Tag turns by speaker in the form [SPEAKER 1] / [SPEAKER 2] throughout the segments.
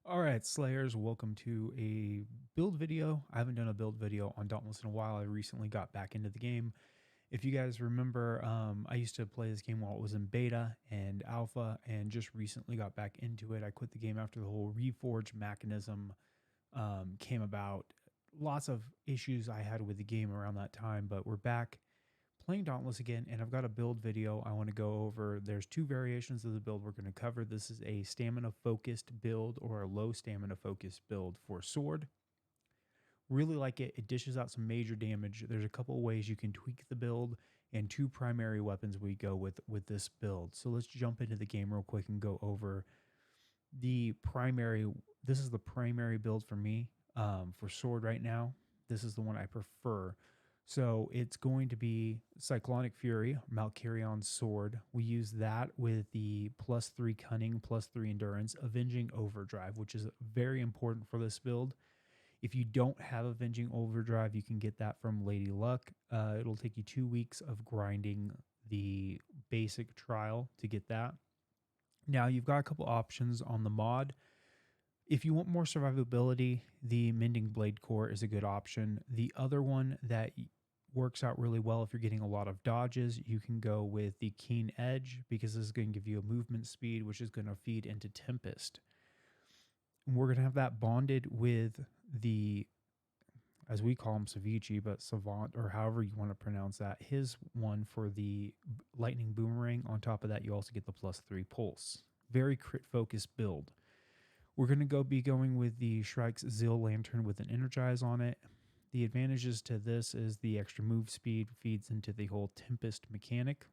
[SPEAKER 1] Alright, Slayers, welcome to a build video. I haven't done a build video on Dauntless in a while. I recently got back into the game. If you guys remember, I used to play this game while it was in beta and alpha, and just recently got back into it. I quit the game after the whole reforge mechanism came about. Lots of issues I had with the game around that time, but we're back playing Dauntless again, and I've got a build video I want to go over. There's two variations of the build we're going to cover. This is a stamina focused build or a low stamina focused build for sword. Really like it. It dishes out some major damage. There's a couple of ways you can tweak the build, and two primary weapons we go with this build. So let's jump into the game real quick and go over the primary. This is the primary build for me for sword right now. This is the one I prefer. So it's going to be Cyclonic Fury, Malkirion's sword. We use that with the +3 cunning, +3 endurance, Avenging Overdrive, which is very important for this build. If you don't have Avenging Overdrive, you can get that from Lady Luck. It'll take you 2 weeks of grinding the basic trial to get that. Now you've got a couple options on the mod. If you want more survivability, the Mending Blade Core is a good option. The other one that works out really well if you're getting a lot of dodges, you can go with the Keen Edge, because this is going to give you a movement speed, which is going to feed into Tempest. We're going to have that bonded with the, as we call him, Savici, but Savant, or however you want to pronounce that, his one for the Lightning Boomerang. On top of that, you also get the +3 pulse. Very crit focused build. We're going to be going with the Shrike's Zeal Lantern with an Energize on it. The advantages to this is the extra move speed feeds into the whole Tempest mechanic.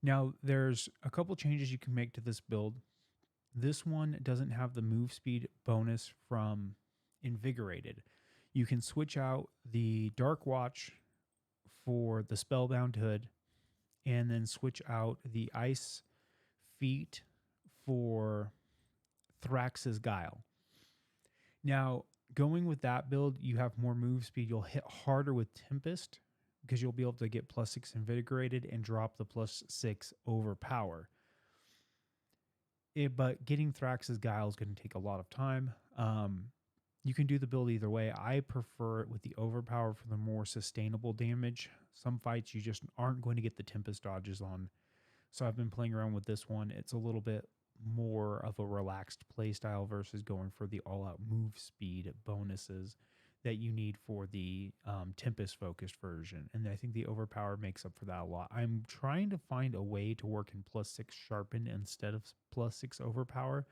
[SPEAKER 1] Now, there's a couple changes you can make to this build. This one doesn't have the move speed bonus from Invigorated. You can switch out the Dark Watch for the Spellbound Hood, and then switch out the Ice Feet for Thrax's Guile. Now, going with that build, you have more move speed. You'll hit harder with Tempest because you'll be able to get +6 Invigorated and drop the +6 Overpower. But getting Thrax's Guile is going to take a lot of time. You can do the build either way. I prefer it with the Overpower for the more sustainable damage. Some fights you just aren't going to get the Tempest dodges on. So I've been playing around with this one. It's a little bit more of a relaxed playstyle versus going for the all-out move speed bonuses that you need for the Tempest-focused version. And I think the Overpower makes up for that a lot. I'm trying to find a way to work in +6 Sharpen instead of +6 Overpower,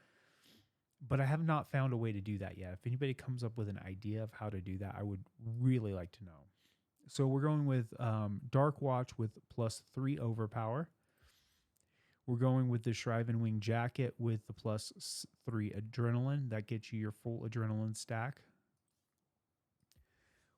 [SPEAKER 1] but I have not found a way to do that yet. If anybody comes up with an idea of how to do that, I would really like to know. So we're going with Dark Watch with +3 Overpower. We're going with the Shriven Wing Jacket with the +3 Adrenaline. That gets you your full Adrenaline stack.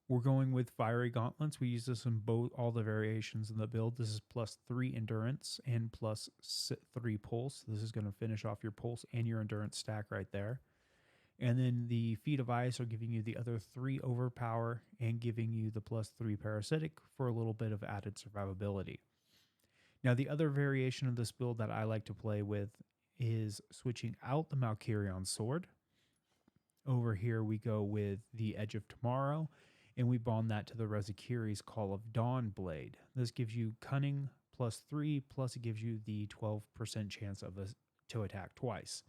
[SPEAKER 1] We're going with Fiery Gauntlets. We use this in all the variations in the build. This is +3 Endurance and +3 Pulse. This is going to finish off your Pulse and your Endurance stack right there. And then the Feet of Ice are giving you the other 3 Overpower and giving you the +3 Parasitic for a little bit of added survivability. Now, the other variation of this build that I like to play with is switching out the Malkirion sword. Over here, we go with the Edge of Tomorrow, and we bond that to the Rezakiri's Call of Dawn blade. This gives you cunning +3, plus it gives you the 12% chance to attack twice.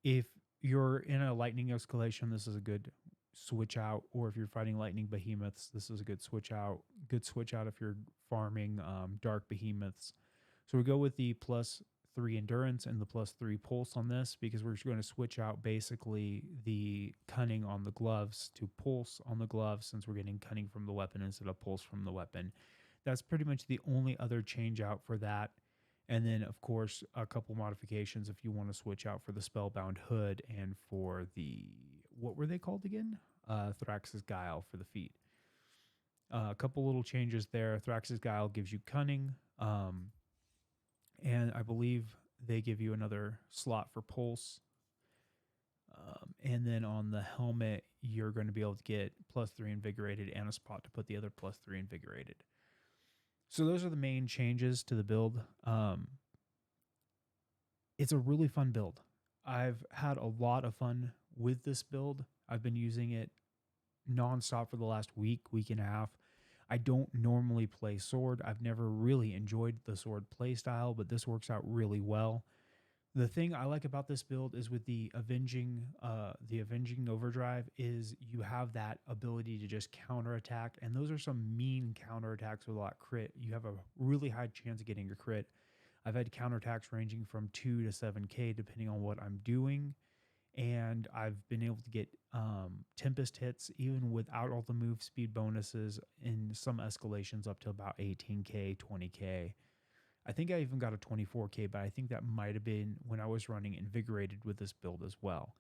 [SPEAKER 1] If you're in a lightning escalation, this is a good switch out, or if you're fighting lightning behemoths, this is a good switch out. Good switch out if you're farming dark behemoths. So we go with the +3 endurance and the +3 pulse on this, because we're going to switch out basically the cunning on the gloves to pulse on the gloves, since we're getting cunning from the weapon instead of pulse from the weapon. That's pretty much the only other change out for that. And then, of course, a couple modifications if you want to switch out for the Spellbound Hood and for the, what were they called again? Thrax's Guile for the feet. A couple little changes there. Thrax's Guile gives you cunning, and I believe they give you another slot for pulse. And then on the helmet, you're going to be able to get +3 invigorated and a spot to put the other +3 invigorated. So those are the main changes to the build. It's a really fun build. I've had a lot of fun with this build. I've been using it nonstop for the last week and a half. I don't normally play sword. I've never really enjoyed the sword playstyle, but this works out really well. The thing I like about this build is with the avenging overdrive is you have that ability to just counterattack, and those are some mean counterattacks with a lot crit. You have a really high chance of getting a crit. I've had counterattacks ranging from 2 to 7k depending on what I'm doing, and I've been able to get Tempest hits even without all the move speed bonuses in some escalations up to about 18k, 20k. I think I even got a 24k, but I think that might have been when I was running Invigorated with this build as well.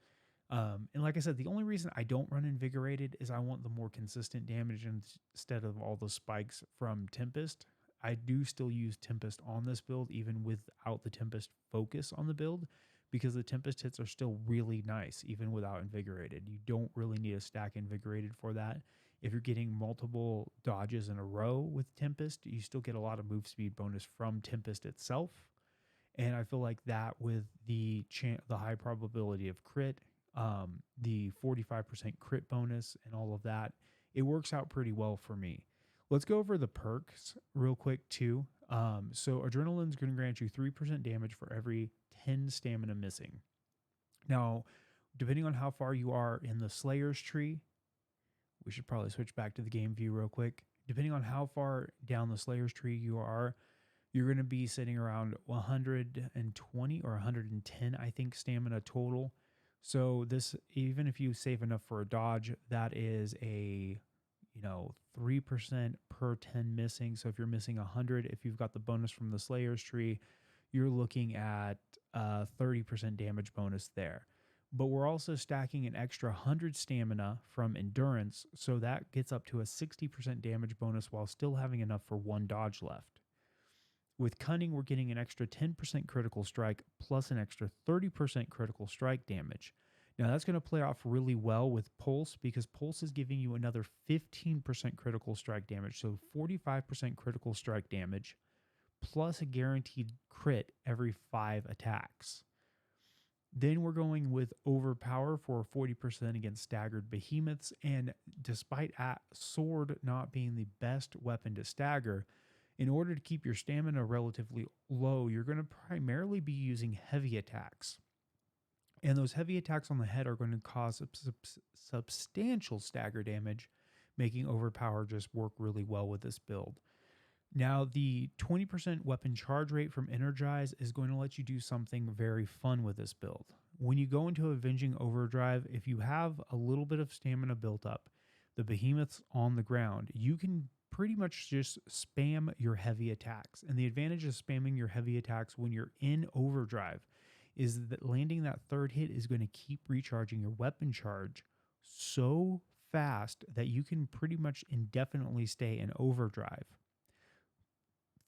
[SPEAKER 1] And like I said, the only reason I don't run Invigorated is I want the more consistent damage instead of all the spikes from Tempest. I do still use Tempest on this build, even without the Tempest focus on the build, because the Tempest hits are still really nice, even without Invigorated. You don't really need a stack Invigorated for that. If you're getting multiple dodges in a row with Tempest, you still get a lot of move speed bonus from Tempest itself. And I feel like that with the high probability of crit, the 45% crit bonus, and all of that, it works out pretty well for me. Let's go over the perks real quick too. So Adrenaline's going to grant you 3% damage for every 10 stamina missing. Now, depending on how far you are in the Slayer's tree, we should probably switch back to the game view real quick. Depending on how far down the Slayer's tree you are, you're going to be sitting around 120 or 110, I think, stamina total. So this, even if you save enough for a dodge, that is a 3% per 10 missing. So if you're missing 100, if you've got the bonus from the Slayer's tree, you're looking at 30% damage bonus there. But we're also stacking an extra 100 stamina from endurance, so that gets up to a 60% damage bonus while still having enough for one dodge left. With cunning, we're getting an extra 10% critical strike plus an extra 30% critical strike damage. Now that's going to play off really well with Pulse, because Pulse is giving you another 15% critical strike damage, so 45% critical strike damage plus a guaranteed crit every 5 attacks. Then we're going with Overpower for 40% against staggered behemoths, and despite sword not being the best weapon to stagger, in order to keep your stamina relatively low, you're going to primarily be using heavy attacks. And those heavy attacks on the head are going to cause substantial stagger damage, making Overpower just work really well with this build. Now, the 20% weapon charge rate from Energize is going to let you do something very fun with this build. When you go into Avenging Overdrive, if you have a little bit of stamina built up, the behemoths on the ground, you can pretty much just spam your heavy attacks. And the advantage of spamming your heavy attacks when you're in Overdrive is that landing that third hit is going to keep recharging your weapon charge so fast that you can pretty much indefinitely stay in Overdrive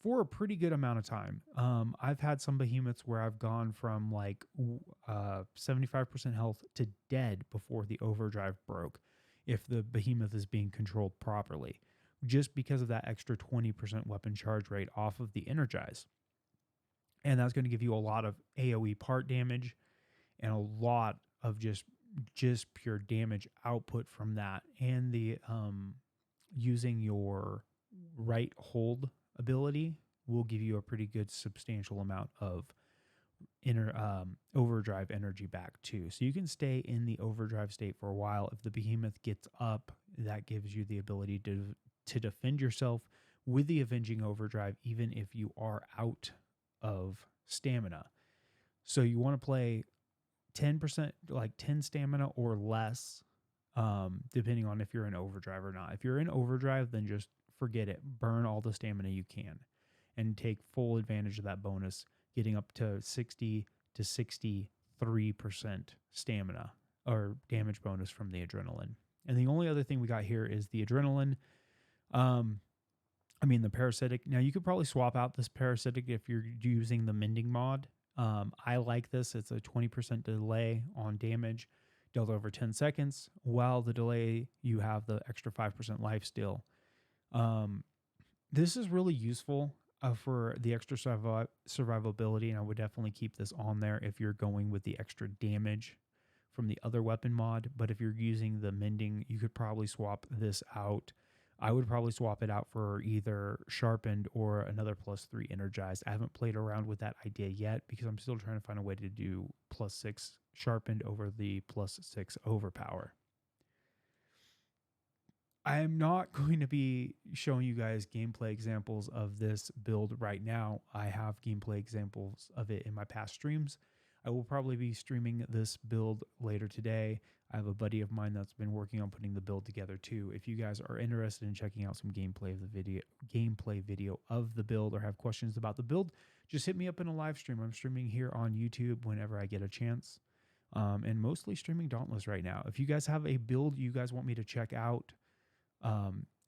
[SPEAKER 1] for a pretty good amount of time. I've had some behemoths where I've gone from like 75% health to dead before the overdrive broke, if the behemoth is being controlled properly, just because of that extra 20% weapon charge rate off of the Energize. And that's going to give you a lot of AoE part damage and a lot of just pure damage output from that. And the using your right hold ability will give you a pretty good substantial amount of overdrive energy back too. So you can stay in the overdrive state for a while. If the behemoth gets up, that gives you the ability to defend yourself with the avenging overdrive, even if you are out of stamina. So you want to play 10%, like 10 stamina or less, depending on if you're in overdrive or not. If you're in overdrive, then just forget it. Burn all the stamina you can and take full advantage of that bonus, getting up to 60 to 63% stamina or damage bonus from the adrenaline. And the only other thing we got here is the adrenaline. The parasitic. Now you could probably swap out this parasitic if you're using the mending mod. I like this. It's a 20% delay on damage dealt over 10 seconds. While the delay, you have the extra 5% life steal. This is really useful. for the extra survivability, and I would definitely keep this on there if you're going with the extra damage from the other weapon mod. But if you're using the mending, you could probably swap this out. I would probably swap it out for either sharpened or another +3 energized. I haven't played around with that idea yet because I'm still trying to find a way to do +6 sharpened over the +6 overpower. I am not going to be showing you guys gameplay examples of this build right now. I have gameplay examples of it in my past streams. I will probably be streaming this build later today. I have a buddy of mine that's been working on putting the build together too. If you guys are interested in checking out some gameplay video of the build, or have questions about the build, just hit me up in a live stream. I'm streaming here on YouTube whenever I get a chance. And mostly streaming Dauntless right now. If you guys have a build you guys want me to check out,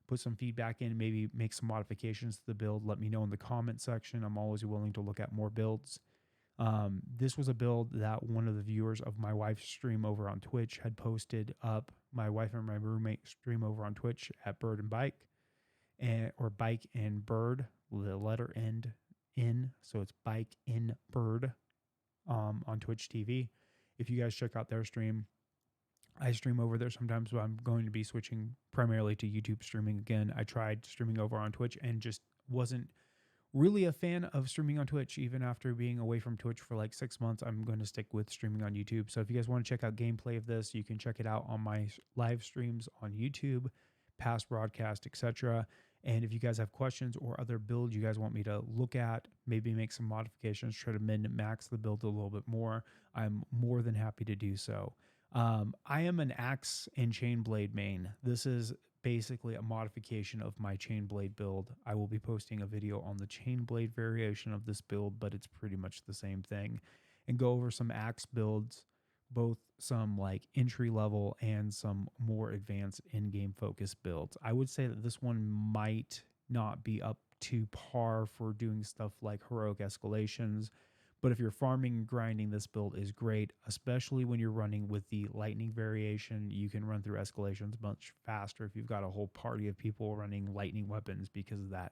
[SPEAKER 1] put some feedback in, maybe make some modifications to the build, let me know in the comment section. I'm always willing to look at more builds. This was a build that one of the viewers of my wife's stream over on Twitch had posted up. My wife and my roommate stream over on Twitch at Bird and Bike, or Bike and Bird, with the letter end in, so it's Bike in Bird, on Twitch TV. If you guys check out their stream, I stream over there sometimes, but I'm going to be switching primarily to YouTube streaming again. I tried streaming over on Twitch and just wasn't really a fan of streaming on Twitch. Even after being away from Twitch for like 6 months, I'm going to stick with streaming on YouTube. So if you guys want to check out gameplay of this, you can check it out on my live streams on YouTube, past broadcast, etc. And if you guys have questions or other builds you guys want me to look at, maybe make some modifications, try to min max the build a little bit more, I'm more than happy to do so. I am an axe and chain blade main. This is basically a modification of my chain blade build. I will be posting a video on the chain blade variation of this build, but it's pretty much the same thing, and go over some axe builds, both some like entry level and some more advanced in-game focused builds. I would say that this one might not be up to par for doing stuff like heroic escalations, but if you're farming and grinding, this build is great, especially when you're running with the lightning variation. You can run through escalations much faster if you've got a whole party of people running lightning weapons, because of that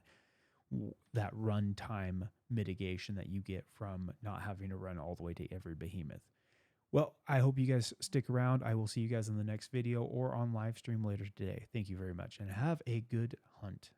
[SPEAKER 1] run time mitigation that you get from not having to run all the way to every behemoth. Well, I hope you guys stick around. I will see you guys in the next video or on live stream later today. Thank you very much, and have a good hunt.